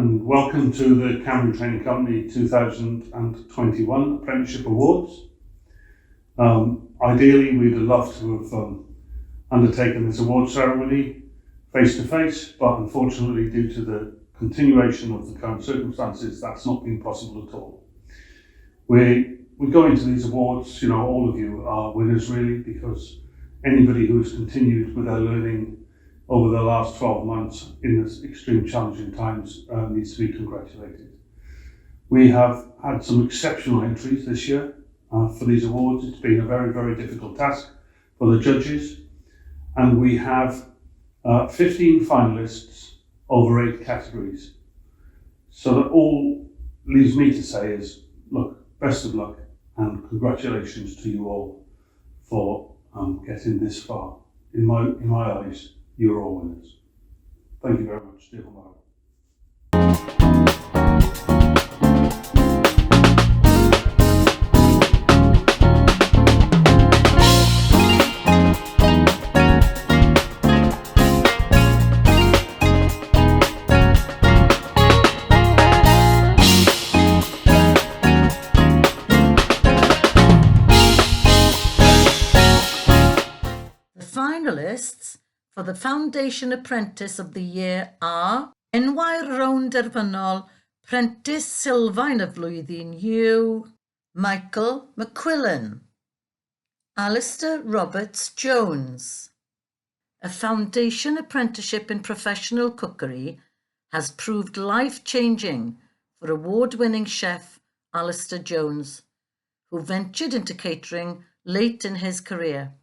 and welcome to the Cambrian Training Company 2021 Apprenticeship Awards. Ideally, we'd have loved to have undertaken this award ceremony face-to-face, but unfortunately, due to the continuation of the current circumstances, that's not been possible at all. We go into these awards, all of you are winners really, because anybody who's continued with their learning over the last 12 months in this extreme challenging times needs to be congratulated. We have had some exceptional entries this year for these awards. It's been a very, very difficult task for the judges, and we have 15 finalists over 8 categories. So that all leaves me to say is, look, best of luck and congratulations to you all for getting this far. In my eyes, you're all winners. Thank you very much. Diolch yn fawr. The finalists for the Foundation Apprentice of the Year are Enwau'r Rownd Derfynol Prentice Sylfaen y Flwyddyn yw Michael McQuillan, Alistair Roberts Jones. A Foundation Apprenticeship in Professional Cookery has proved life-changing for award-winning chef Alistair Jones, who ventured into catering late in his career.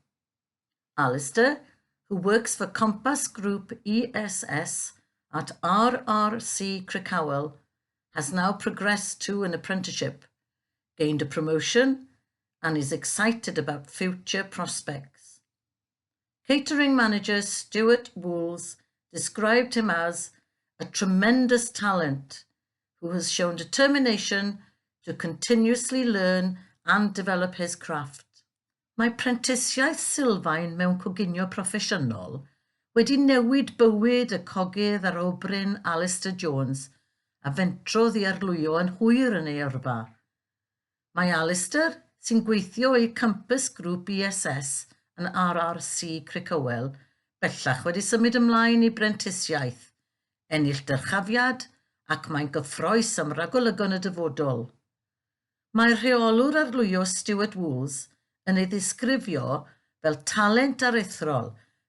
Alistair, who works for Compass Group ESS at RRC Crickhowell, has now progressed to an apprenticeship, gained a promotion, and is excited about future prospects. Catering manager Stuart Wools described him as a tremendous talent who has shown determination to continuously learn and develop his craft. Mae prentisiaeth sylfaen mewn coginio proffesiynol wedi newid bywyd y cogydd ar obryn Alistair Jones a fentrodd i arlwyo yn hwyr yn ei yrfa. Mae Alistair, sy'n gweithio i Compass Group ESS yn RRC Crickhowell, bellach wedi symud ymlaen i brentisiaeth, ennill dyrchafiad ac mae'n gyffrous am ragolygon y dyfodol. Mae'r rheolwr arlwyo Stuart Wools yn ei ddisgrifio fel talent aruthrol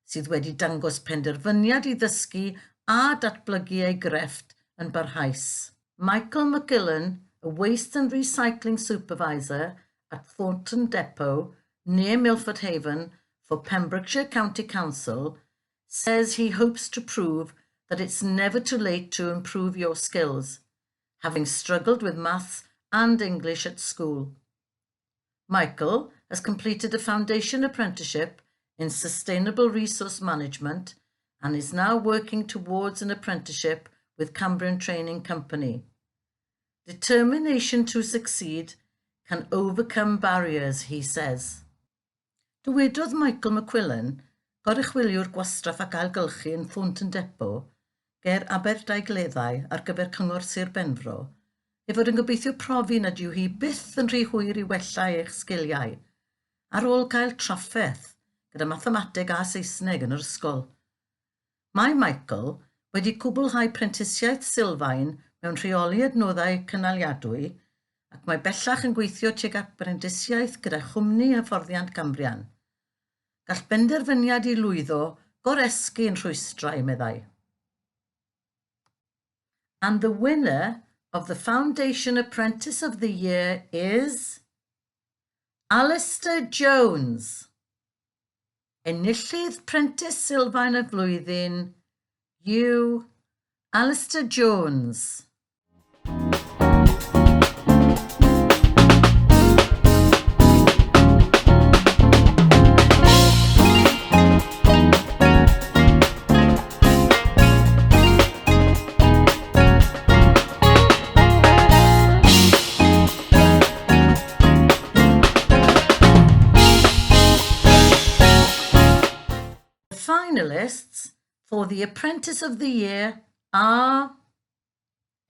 sydd wedi dangos penderfyniad i ddysgu a datblygu ei grefft yn barhaus. Michael McQuillan, a waste and recycling supervisor at Thornton Depot near Milford Haven for Pembrokeshire County Council, says he hopes to prove that it's never too late to improve your skills, having struggled with maths and English at school. Michael has completed a foundation apprenticeship in sustainable resource management and is now working towards an apprenticeship with Cambrian Training Company. Determination to succeed can overcome barriers, he says. Dywedodd Michael McQuillan, gorychwiliwr gwastraff ac ailgylchu yn Thornton Depot, ger Aberdaugleddau ar gyfer cyngor Sir Benfro, ei fod yn gobeithio profi nad yw hi byth yn rhy hwyr i wella eich sgiliau, ar ôl cael trafferth gyda mathemateg a Saesneg yn yr ysgol. Mae Michael wedi cwblhau prentisiaeth sylfaen mewn rheoli adnoddau cynaliadwy ac mae bellach yn gweithio tuag at brentisiaeth gyda chwmni hyfforddiant Cambrian. Gall benderfyniad i lwyddo goresgu yn rhwystrau, meddai. And the winner of the Foundation Apprentice of the Year is Alistair Jones. Enillydd Prentice Sylfaen y Flwyddyn yw Alistair Jones. Finalists for the Apprentice of the Year are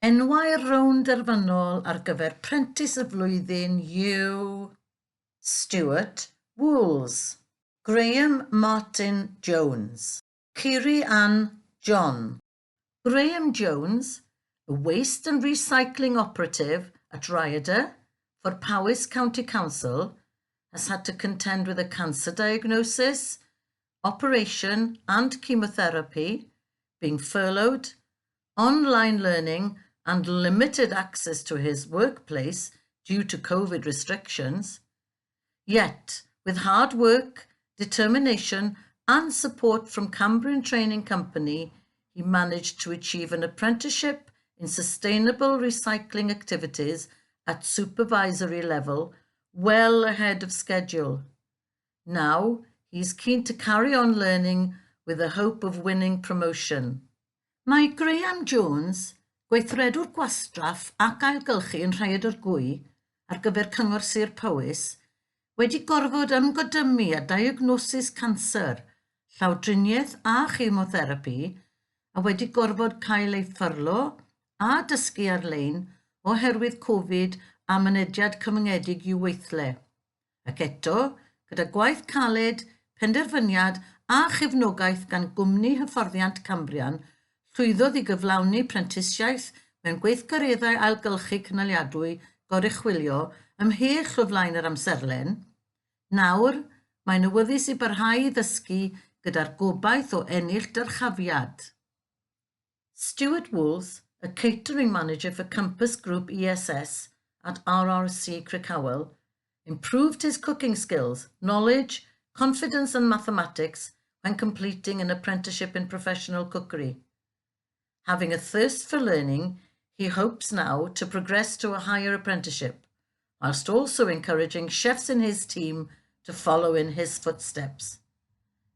Enwau'r rownd derfynol ar gyfer Prentis y Flwyddyn yw Stuart Wools, Graham Martin Jones, Kiri Ann John. Graham Jones, a waste and recycling operative at Rhyadr for Powys County Council, has had to contend with a cancer diagnosis, operation and chemotherapy, being furloughed, online learning and limited access to his workplace due to COVID restrictions. Yet, with hard work, determination and support from Cambrian Training Company, he managed to achieve an apprenticeship in sustainable recycling activities at supervisory level, well ahead of schedule. Now, he's keen to carry on learning with the hope of winning promotion. Mae Graham Jones, gweithredwr gwastraff ac ailgylchu yn Rhyadr Gwy ar gyfer Cyngor Sir Powys, wedi gorfod ymgodymu â diagnosis canser, llawdriniaeth a chemotherapy, a wedi gorfod cael ei ffyrlo a dysgu ar-lein oherwydd Covid a mynediad cyfyngedig i'w weithle. Ac eto, gyda gwaith caled, penderfyniad a chefnogaeth gan gwmni hyfforddiant Cambrian, llwyddodd i gyflawni prentisiaeth mewn gweithgareddau ailgylchu cynaliadwy goruchwylio ymhell o flaen yr amserlen. Nawr, mae'n awyddus i barhau i ddysgu gyda'r gobaith o ennill dyrchafiad. Stuart Wools, a catering manager for Campus Group ESS at RRC Crickhowell, improved his cooking skills, knowledge, confidence and mathematics when completing an apprenticeship in professional cookery. Having a thirst for learning, he hopes now to progress to a higher apprenticeship, whilst also encouraging chefs in his team to follow in his footsteps.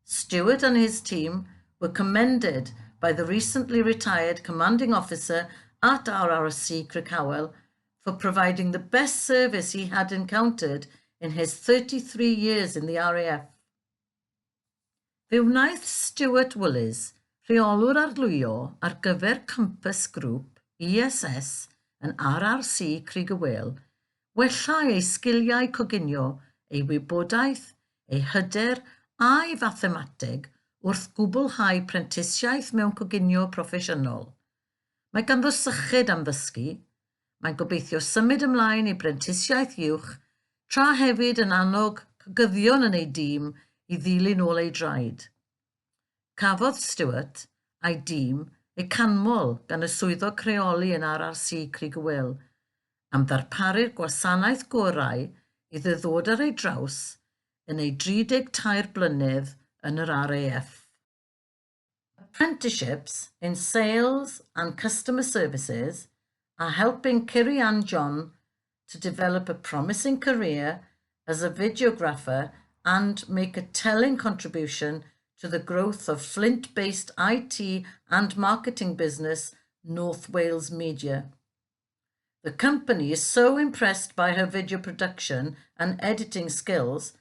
Stuart and his team were commended by the recently retired commanding officer at RRC Crickhowell for providing the best service he had encountered in his 33 years in the RAF. Fe wnaeth Stuart Wools, rheolwr arlwyo ar gyfer Campus Group ESS yn RRC Crickhowell, wella ei sgiliau coginio, ei wybodaeth, ei hyder a'i fathemateg wrth gwblhau prentisiaeth mewn coginio proffesiynol. Mae ganddo sychyd am ddysgu. Mae'n gobeithio symud ymlaen i brentisiaeth uwch, tra hefyd yn annog cogyddion yn ei dîm i ddilyn ôl ei draed. Cafodd Stuart a'i dîm eu canmol gan y swyddog creoli yn RRC Crickhowell am ddarparu'r gwasanaeth gorau iddo ddod ar ei draws yn ei 33 blynedd yn yr RAF. Apprenticeships in sales and customer services are helping Kiri Ann John to develop a promising career as a videographer and make a telling contribution to the growth of Flint-based IT and marketing business North Wales Media. The company is so impressed by her video production and editing skills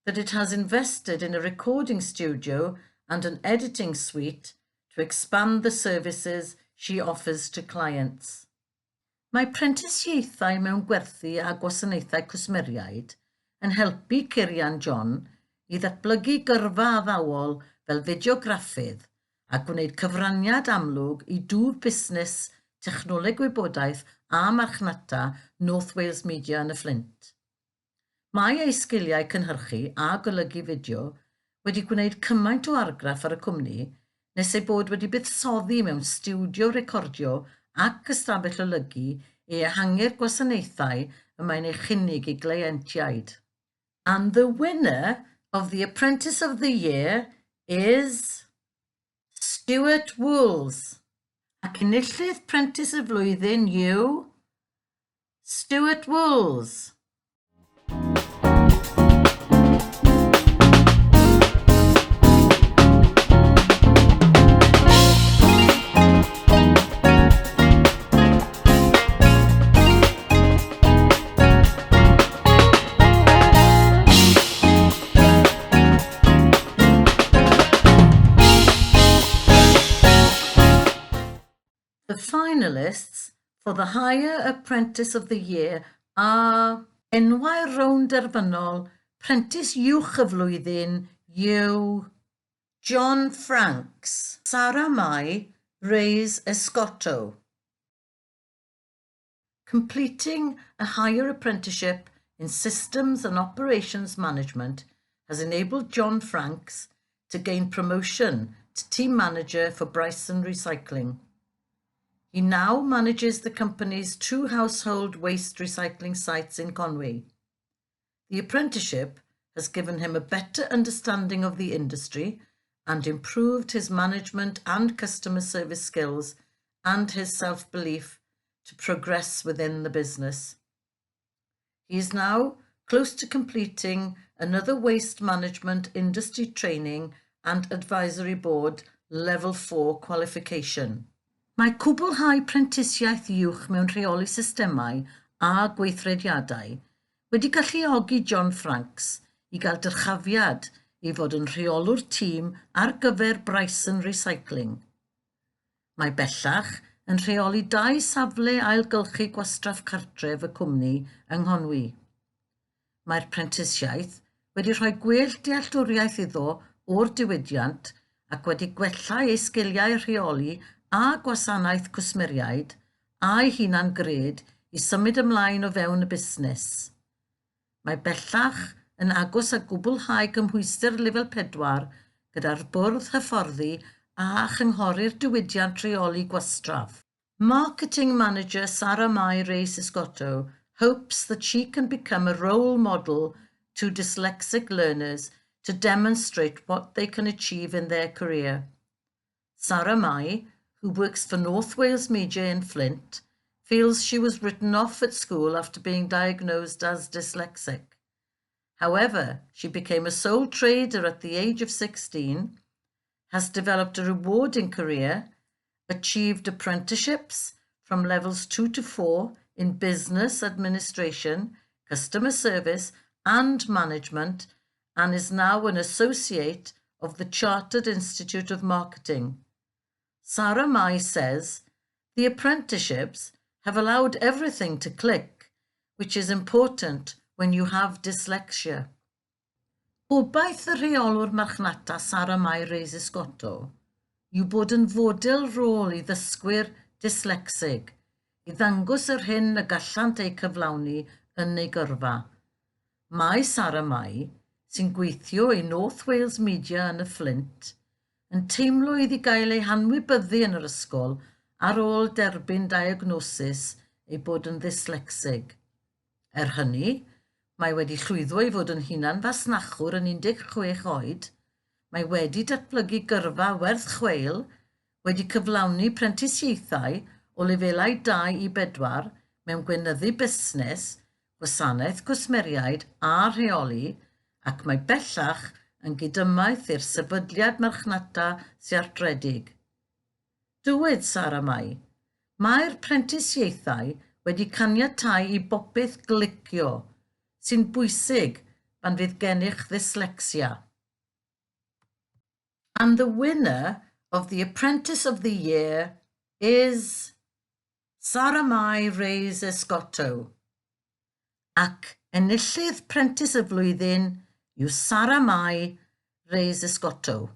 that it has invested in a recording studio and an editing suite to expand the services she offers to clients. Mae prentisiaethau mewn gwerthu a gwasanaethau cwsmeriaid yn helpu Kiri Ann John i ddatblygu gyrfa addawol fel fideograffydd a gwneud cyfraniad amlwg i dwf busnes technoleg wybodaeth a marchnata North Wales Media yn y Flint. Mae ei sgiliau cynhyrchu a golygu fideo wedi gwneud cymaint o argraff ar y cwmni nes ei bod wedi buddsoddi mewn stiwdio recordio ac ystafell olygu i ehangu'r gwasanaethau y mae'n ei chynnig i gleientiaid. And the winner of the Apprentice of the Year is Stuart Wools. Ac enillydd Prentice y Flwyddyn yw Stuart Wools. The finalists for the Higher Apprentice of the Year are enwau rownd derfynol Prentice Uwch y Flwyddyn yw John Franks, Sarah Mai, Reyes Escotto. Completing a higher apprenticeship in Systems and Operations Management has enabled John Franks to gain promotion to Team Manager for Bryson Recycling. He now manages the company's 2 household waste recycling sites in Conwy. The apprenticeship has given him a better understanding of the industry and improved his management and customer service skills and his self-belief to progress within the business. He is now close to completing another waste management industry training and advisory board level 4 qualification. Mae cwblhau prentisiaeth uwch mewn rheoli systemau a gweithrediadau wedi galluogi John Franks i gael dyrchafiad i fod yn rheolwr tîm ar gyfer Bryson Recycling. Mae bellach yn rheoli 2 safle ailgylchu gwastraff cartref y cwmni yng Nghonwy. Mae'r prentisiaeth wedi rhoi gwell dealltwriaeth iddo o'r diwydiant ac wedi gwella ei sgiliau rheoli a gwasanaeth cwsmeriaid a'i hunan gred i symud ymlaen o fewn y busnes. Mae bellach yn agos â gwblhau cymhwyster lefel 4 gyda'r bwrdd hyfforddi a chynghori'r diwydiant rheoli gwastraff. Marketing Manager Sarah Mai Reyes Escotto hopes that she can become a role model to dyslexic learners to demonstrate what they can achieve in their career. Sarah Mai, who works for North Wales Media in Flint, feels she was written off at school after being diagnosed as dyslexic. However, she became a sole trader at the age of 16, has developed a rewarding career, achieved apprenticeships from levels 2 to 4 in business administration, customer service, and management, and is now an associate of the Chartered Institute of Marketing. Sarah Mai says, the apprenticeships have allowed everything to click, which is important when you have dyslexia. Gobaith y rheolwr marchnata Sarah Mai Reyes Escotto yw bod yn fodel rôl i ddysgwyr dyslexig i ddangos yr hyn y gallant eu cyflawni yn ei gyrfa. Mae Sarah Mai, sy'n gweithio i North Wales Media yn y Flint, yn teimlo iddi gael ei hanwybyddu yn yr ysgol ar ôl derbyn diagnosis ei bod yn ddyslexig. Hynny, mae wedi llwyddo i fod yn hunan fasnachwr yn 16 oed, mae wedi datblygu gyrfa werth chweil, wedi cyflawni prentisiaethau o lefelau 2 i 4 mewn gweinyddu busnes, gwasanaeth cwsmeriaid a rheoli, ac mae bellach yn gydymaeth i'r sefydliad marchnata siartredig. Dywed Sarah Mai, mae'r prentisiaethau wedi caniatáu i bopeth glicio, sy'n bwysig pan fydd gennych dyslexia. And the winner of the Apprentice of the Year is Sarah Mai Reyes Escotto. Ac enillydd Prentice y Flwyddyn yw Sarah Mai Reyes Escotto.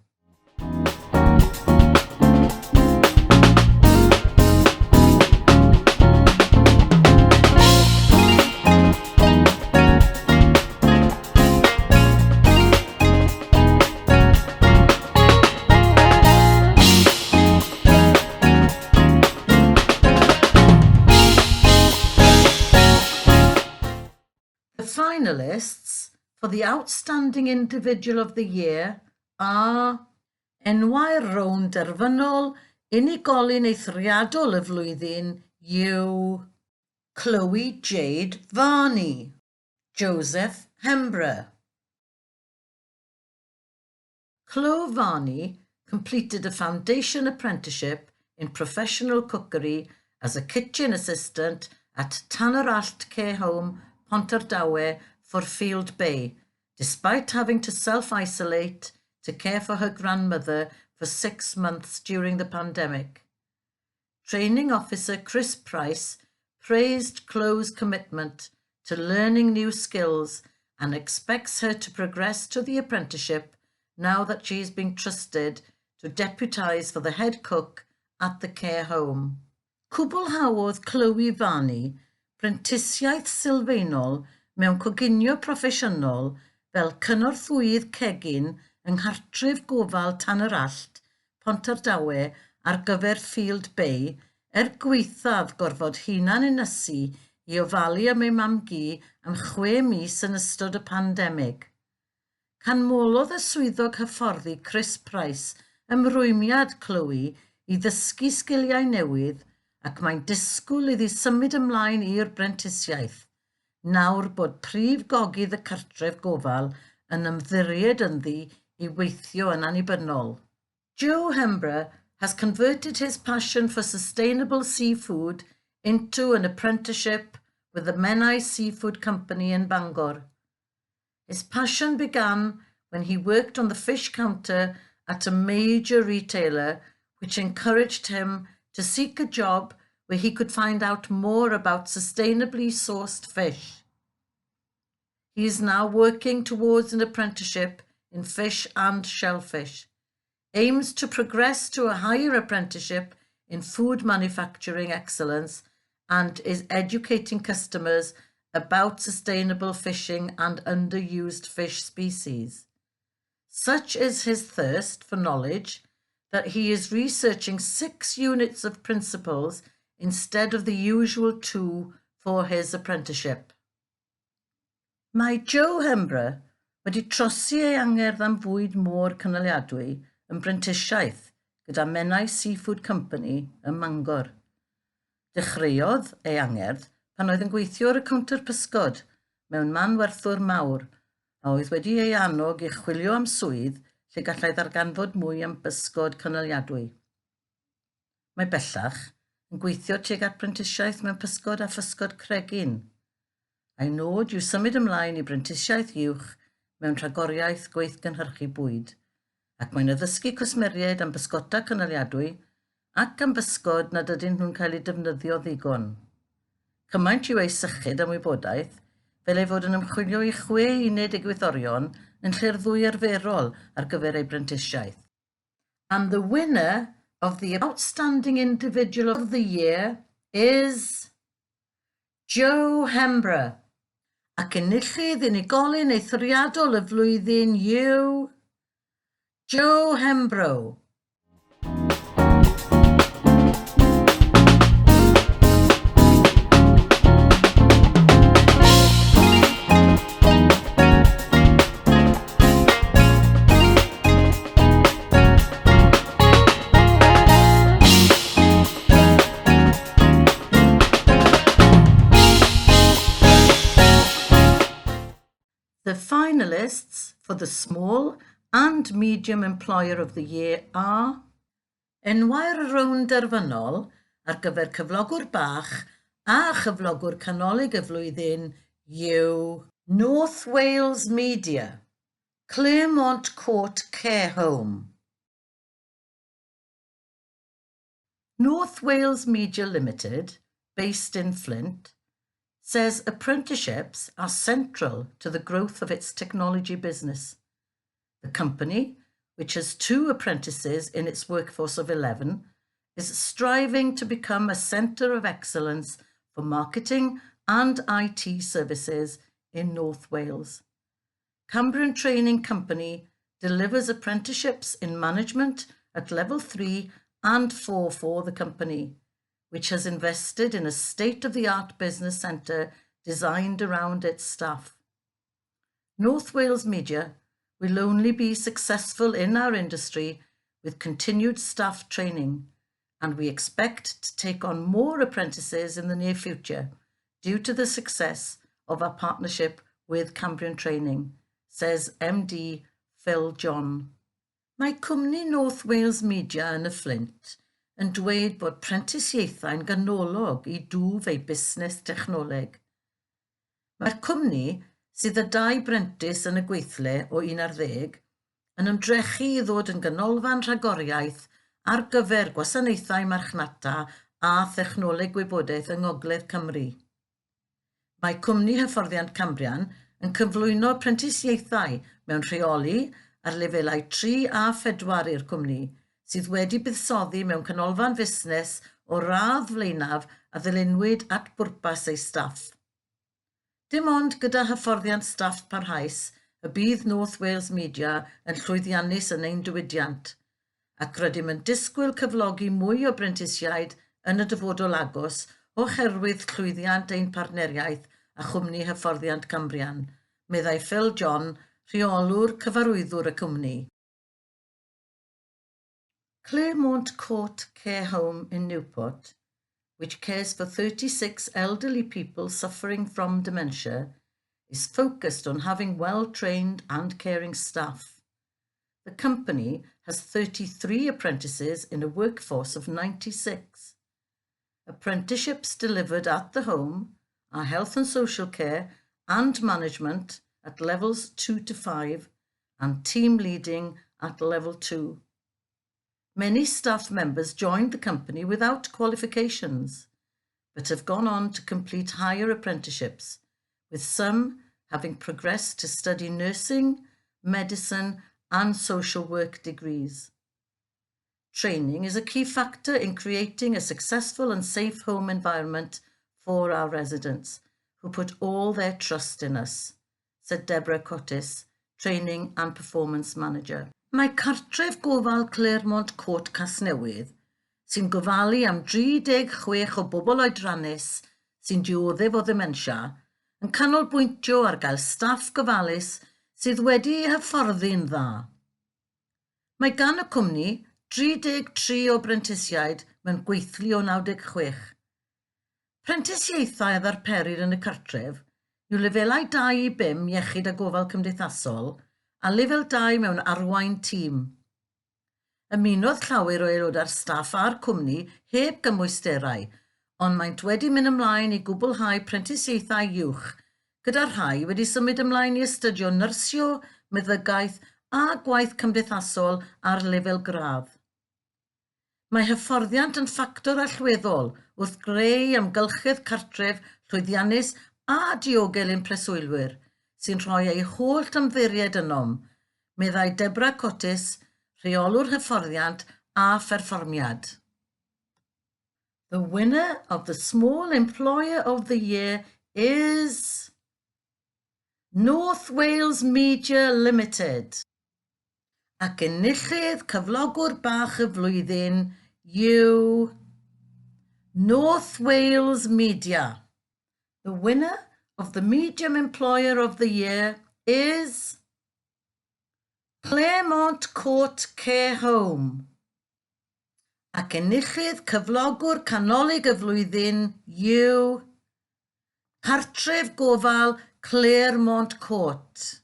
The finalists for the Outstanding Individual of the Year are enwau rownd derfynol unigolyn eithriadol y flwyddyn yw Chloe Jade Varney, Joseph Hembra. Chloe Varney completed a foundation apprenticeship in professional cookery as a kitchen assistant at Tanarallt Care Home, Pontardawe, for Field Bay, despite having to self-isolate to care for her grandmother for 6 months during the pandemic. Training officer Chris Price praised Chloe's commitment to learning new skills and expects her to progress to the apprenticeship now that she is being trusted to deputise for the head cook at the care home. Cwblhaodd Chloe Fani brentisiaeth sylfaenol mewn coginio proffesiynol fel cynorthwydd cegin yng nghartref gofal Tanarallt, Pontardawe ar gyfer Field Bay gweithaf gorfod hunan ynysu I ofalu am ei mam-gu am 6 mis yn ystod y pandemig. Canmolodd y swyddog hyfforddi Chris Price ymrwymiad Chloe I ddysgu sgiliau newydd ac mae'n disgwyl iddi symud ymlaen i'r brentisiaeth, nawr bod prif gogydd y cartref gofal yn ymddiried ynddi I weithio yn annibynnol. Joe Hembra has converted his passion for sustainable seafood into an apprenticeship with the Menai Seafood Company in Bangor. His passion began when he worked on the fish counter at a major retailer, which encouraged him to seek a job where he could find out more about sustainably sourced fish. He is now working towards an apprenticeship in fish and shellfish, aims to progress to a higher apprenticeship in food manufacturing excellence, and is educating customers about sustainable fishing and underused fish species. Such is his thirst for knowledge that he is researching 6 units of principles instead of the usual 2 for his apprenticeship. Mae Joe Hembra wedi trosi ei angerdd am fwyd môr cynaliadwy yn brentisiaeth gyda Menai Seafood Company ym Mangor. Dechreuodd ei angerdd pan oedd yn gweithio ar y counter pysgod mewn man werthwr mawr a oedd wedi ei annog I chwilio am swydd lle gallai ddarganfod mwy am bysgod cynaliadwy. Mae bellach yn gweithio tuag at brentisiaeth mewn pysgod a physgod cregyn. A'i nod yw symud ymlaen I brentisiaeth uwch mewn rhagoriaeth gweithgynhyrchu bwyd, ac mae'n addysgu cwsmeriaid am bysgota cynaliadwy ac am bysgod nad ydyn nhw'n cael ei defnyddio ddigon. Cymaint yw ei sychyd am wybodaeth, fel ei fod yn ymchwilio I 6 uned egwyddorion yn lle'r 2 arferol ar gyfer ei brentisiaeth. And the winner of the Outstanding Individual of the Year is Joe Hembra. Ac enillydd unigolyn eithriadol y flwyddyn yw Joe Hembro. The finalists for the Small and Medium Employer of the Year are enwau'r rownd derfynol ar gyfer cyflogwr bach a chyflogwr canolig y flwyddyn yw North Wales Media, Claremont Court Care Home. North Wales Media Limited, based in Flint, says apprenticeships are central to the growth of its technology business. The company, which has 2 apprentices in its workforce of 11, is striving to become a centre of excellence for marketing and IT services in North Wales. Cambrian Training Company delivers apprenticeships in management at level 3 and 4 for the company, which has invested in a state-of-the-art business centre designed around its staff. North Wales Media will only be successful in our industry with continued staff training, and we expect to take on more apprentices in the near future due to the success of our partnership with Cambrian Training, says MD Phil John. Mae cwmni North Wales Media yn y Flint yn dweud bod prentisiaethau'n ganolog I dwf ei busnes technoleg. Mae'r cwmni sydd â 2 brentis yn y gweithle o 11 yn ymdrechu I ddod yn ganolfan rhagoriaeth ar gyfer gwasanaethau marchnata a thechnoleg gwybodaeth yng Ngogledd Cymru. Mae cwmni hyfforddiant Cambrian yn cyflwyno prentisiaethau mewn rheoli ar lefelau 3 a 4 i'r cwmni, sydd wedi buddsoddi mewn canolfan fusnes o radd flaenaf a ddilynwyd at bwrpas ei staff. Dim ond gyda hyfforddiant staff parhaus y bydd North Wales Media yn llwyddiannus yn ein diwydiant, ac rydym yn disgwyl cyflogi mwy o brentisiaid yn y dyfodol agos oherwydd llwyddiant ein partneriaeth a chwmni hyfforddiant Cambrian, meddai Phil John, rheolwr cyfarwyddwr y cwmni. Claremont Court Care Home in Newport, which cares for 36 elderly people suffering from dementia, is focused on having well-trained and caring staff. The company has 33 apprentices in a workforce of 96. Apprenticeships delivered at the home are health and social care and management at levels 2 to 5 and team leading at level 2. Many staff members joined the company without qualifications, but have gone on to complete higher apprenticeships, with some having progressed to study nursing, medicine, and social work degrees. Training is a key factor in creating a successful and safe home environment for our residents, who put all their trust in us, said Deborah Cottis, Training and Performance Manager. Mae cartref gofal Claremont Court Casnewydd, sy'n gofalu am 36 o bobl oedrannus sy'n dioddef o ddementia, yn canolbwyntio ar gael staff gofalus sydd wedi hyfforddi'n dda. Mae gan y cwmni 33 o brentisiaid mewn gweithlu o 96. Prentisiaethau a ddarperir yn y cartref yw lefelau 2 i 5 iechyd a gofal cymdeithasol a lefel 2 mewn arwain tîm. Ymunodd llawer o aelodau'r staff a'r cwmni heb gymwysterau, ond maent wedi mynd ymlaen i gwblhau prentisiaethau uwch, gyda rhai wedi symud ymlaen i astudio nyrsio, meddygaeth a gwaith cymdeithasol ar lefel gradd. Mae hyfforddiant yn ffactor allweddol wrth greu amgylchedd cartref llwyddiannus a diogel ein preswylwyr, sy'n rhoi ei holl ymddiried ynom, meddai Deborah Cottis, rheolwr hyfforddiant a pherfformiad. The winner of the Small Employer of the Year is North Wales Media Limited. Ac enillydd cyflogwr bach y flwyddyn yw North Wales Media. The winner of the Medium Employer of the Year is Claremont Court Care Home. Ac enillydd cyflogwr canolig y flwyddyn yw Cartref Gofal Claremont Court.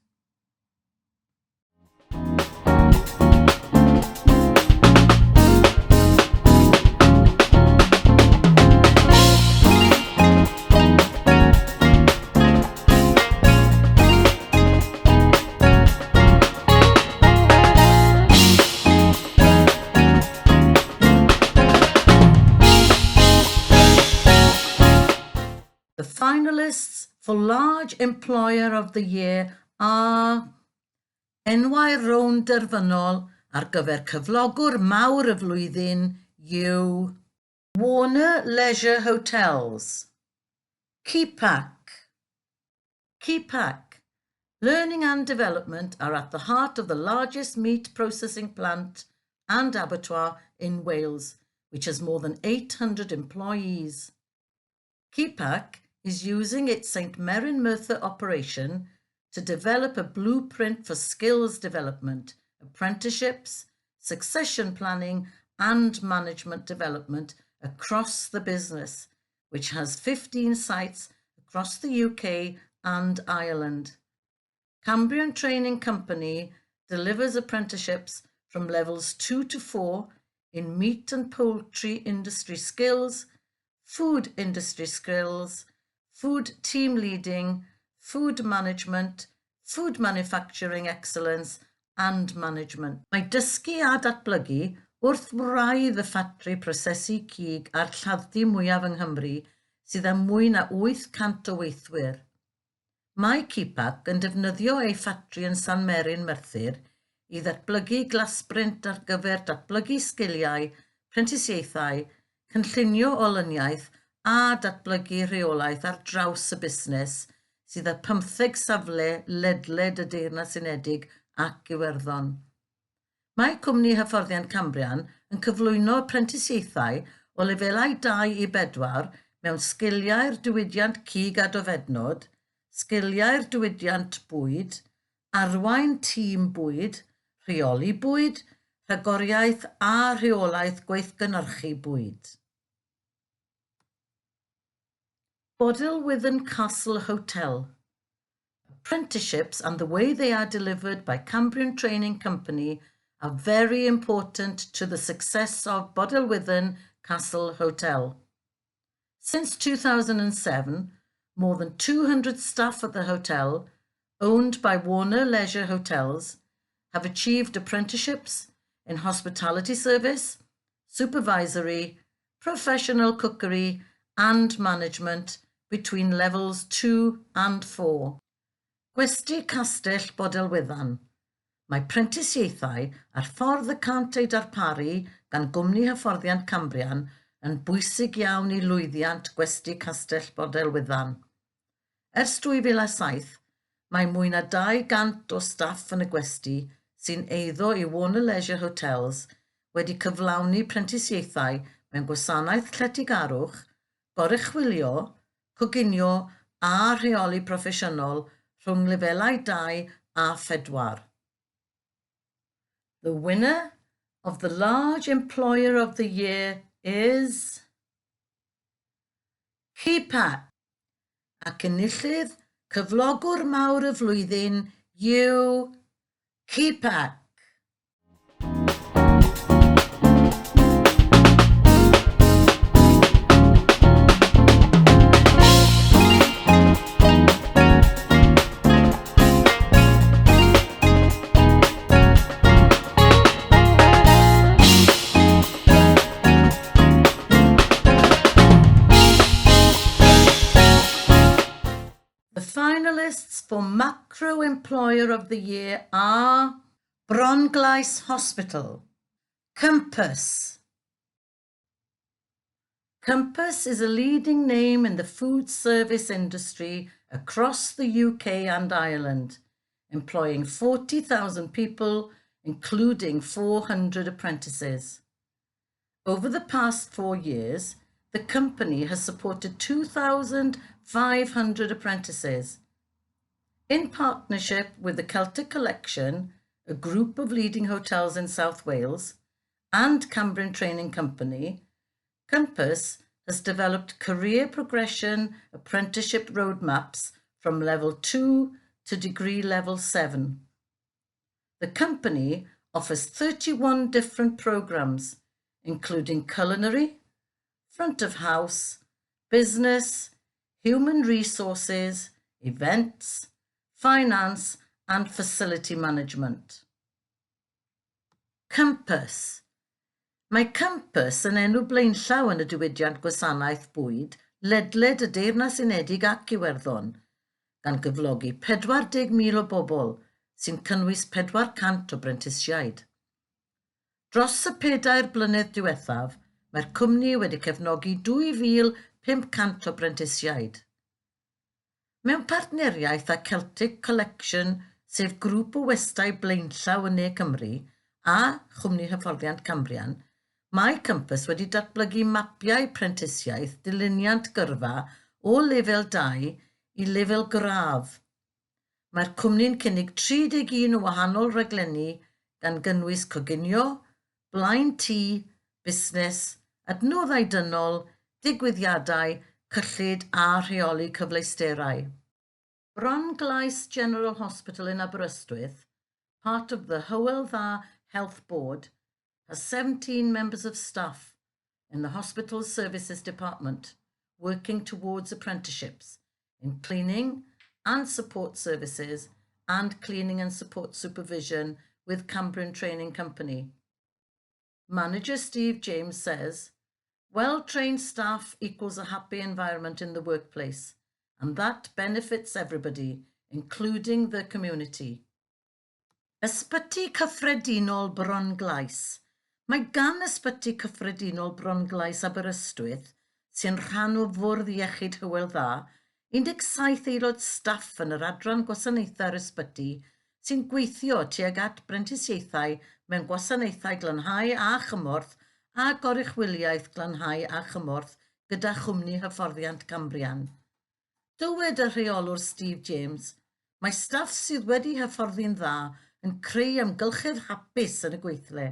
The finalists for Large Employer of the Year are enwau rown derfynol ar gyfer cyflogwr mawr y flwyddyn yw Warner Leisure Hotels, Keepak. Learning and development are at the heart of the largest meat processing plant and abattoir in Wales, which has more than 800 employees. Keepak is using its St Meren Merthyr operation to develop a blueprint for skills development, apprenticeships, succession planning and management development across the business, which has 15 sites across the UK and Ireland. Cambrian Training Company delivers apprenticeships from levels 2 to 4 in meat and poultry industry skills, food industry skills, food team leading, food management, food manufacturing excellence and management. Mae dysgu a datblygu Wrth wraidd y ffatri prosesu cig a'r lladddy mwyaf yng Nghymru sydd â mwy na 800 o weithwyr. Mae CPAC yn defnyddio ei ffatri yn San Merin, Merthyr i ddatblygu glasbrint ar gyfer datblygu sgiliau, prentisiaethau, cynllunio olyniaeth a datblygu rheolaeth ar draws y busnes sydd â 15 safle ledled y Deyrnas Unedig ac Iwerddon. Mae cwmni hyfforddiant Cambrian yn cyflwyno prentisiaethau o lefelau 2 i 4 mewn sgiliau'r diwydiant cig a dofednod, sgiliau'r diwydiant bwyd, arwain tîm bwyd, rheoli bwyd, rhagoriaeth a rheolaeth gweithgynhyrchu bwyd. Bodilwydden Castle Hotel. Apprenticeships and the way they are delivered by Cambrian Training Company are very important to the success of Bodilwydden Castle Hotel. Since 2007, more than 200 staff at the hotel, owned by Warner Leisure Hotels, have achieved apprenticeships in hospitality service, supervisory, professional cookery, and management between levels 2 and 4. Gwesty Castell Bodilwyddan. Mae prentisiaethau ar ffordd y cant ei darparu gan gwmni hyfforddiant Cambrian yn bwysig iawn i lwyddiant Gwesty Castell Bodilwyddan. Ers 2007, mae mwy na 200 o staff yn y gwesty sy'n eiddo i Warner Leisure Hotels wedi cyflawni prentisiaethau mewn gwasanaeth lletygarwch, goruchwylio, coginio a rheoli proffesiynol rhwng lefelau 2 a 4. The winner of the Large Employer of the Year is CPAC, ac enillydd cyflogwr mawr y flwyddyn yw CPAC. The finalists for Macro Employer of the Year are Bronglais Hospital, Compass. Compass is a leading name in the food service industry across the UK and Ireland, employing 40,000 people, including 400 apprentices. Over the past 4 years, the company has supported 2,500 apprentices. In partnership with the Celtic Collection, a group of leading hotels in South Wales, and Cambrian Training Company, Compass has developed career progression apprenticeship roadmaps from level 2 to degree level 7. The company offers 31 different programs, including culinary, front of house, business, human resources, events, finance, and facility management. Compass. Mae Compass yn enw blaenllaw yn y diwydiant gwasanaeth bwyd ledled y Deyrnas Unedig ac Iwerddon, gan gyflogi 40,000 o bobl sy'n cynnwys 400 o brentisiaid. Dros y 4 blynedd diwethaf, mae'r cwmni wedi cefnogi 2,500 o brentisiaid. Mewn partneriaeth â Celtic Collection, sef grŵp o westau blaenllaw yn Ne Cymru, a chwmni hyfforddiant Cambrian, mae Compass wedi datblygu mapiau prentisiaeth dyluniant gyrfa o lefel 2 i lefel graf. Mae'r cwmni'n cynnig 31 o wahanol raglenni gan gynnwys coginio, blaen tŷ, busnes, adnoddau dynol, digwyddiadau, cyllid a rheoli cyfleusterau. Bronglais General Hospital in Aberystwyth, part of the Hywel Dda Health Board, has 17 members of staff in the Hospital Services Department working towards apprenticeships in cleaning and support services and cleaning and support supervision with Cambrian Training Company. Manager Steve James says, well-trained staff equals a happy environment in the workplace, and that benefits everybody, including the community. Ysbyty Cyffredinol Bronglais. Mae gan Ysbyty Cyffredinol Bronglais Aberystwyth, sy'n rhan o Fwrdd Iechyd Hywel Dda, 17 aelod staff yn yr adran gwasanaethau'r ysbyty sy'n gweithio tuag at brentisiaethau mewn gwasanaethau glanhau a chymorth a gorychwiliaeth glanhau a chymorth gyda chwmni hyfforddiant Cambrian. Dywed y rheolwr Steve James, mae staff sydd wedi hyfforddi'n dda yn creu amgylchedd hapus yn y gweithle,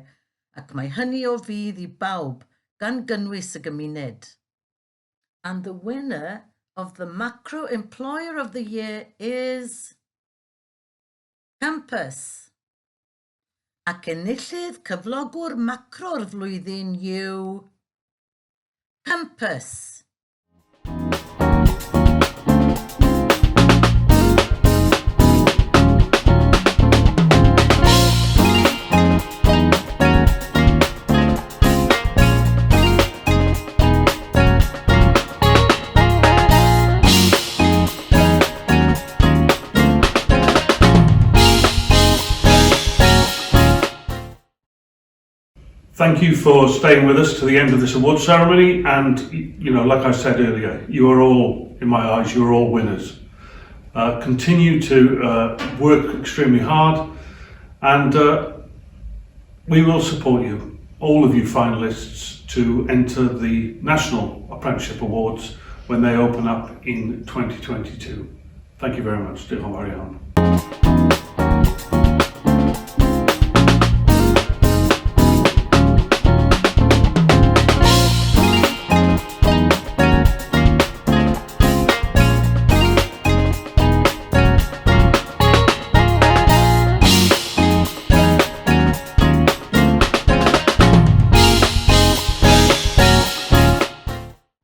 ac mae hynny o fydd i bawb gan gynnwys y gymuned. And the winner of the Macro Employer of the Year is Campus. Ac enillydd cyflogwr macro'r flwyddyn yw Campus. Thank you for staying with us to the end of this award ceremony, and like I said earlier, you are all, in my eyes, you're all winners. Continue to work extremely hard, and we will support you, all of you finalists, to enter the National Apprenticeship Awards when they open up in 2022. Thank you very much. Diolch yn fawr iawn.